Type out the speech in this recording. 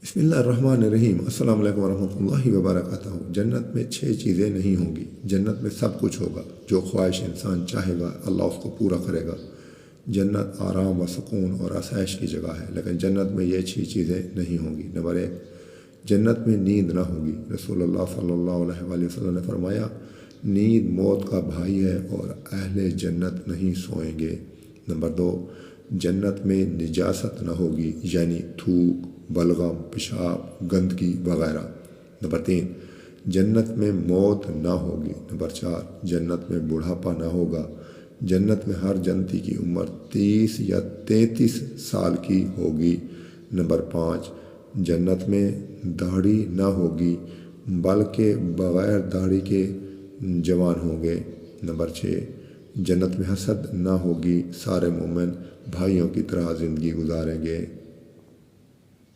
बिस्मिल्लाहिर्रहमानिर्रहीम। अस्सलाम वालेकुम वरहमतुल्लाहि वबरकातुहू। जन्नत में 6 चीज़ें नहीं होंगी। जन्नत में सब कुछ होगा, जो ख्वाहिश इंसान चाहेगा अल्लाह उसको पूरा करेगा। जन्नत आराम व सुकून और आसाइश की जगह है, लेकिन जन्नत में ये 6 चीज़ें नहीं होंगी। नंबर 1, जन्नत में नींद ना होगी। रसूलुल्लाह सल्लल्लाहु अलैहि वसल्लम ने फरमाया, नींद मौत का भाई है और अहले जन्नत नहीं सोएंगे। नंबर 2, जन्नत में निजासत ना होगी, यानी थूक, बलगम, पेशाब, गंदगी वगैरह। नंबर 3, जन्नत में मौत ना होगी। नंबर 4, जन्नत में बुढ़ापा ना होगा। जन्नत में हर जन्नती की उम्र 30 या 33 साल की होगी। नंबर 5, जन्नत में दाढ़ी ना होगी, बल्कि बग़ैर दाढ़ी के जवान होंगे। नंबर 6, जन्नत में हसद ना होगी, सारे मोमिन भाइयों की तरह ज़िंदगी गुजारेंगे।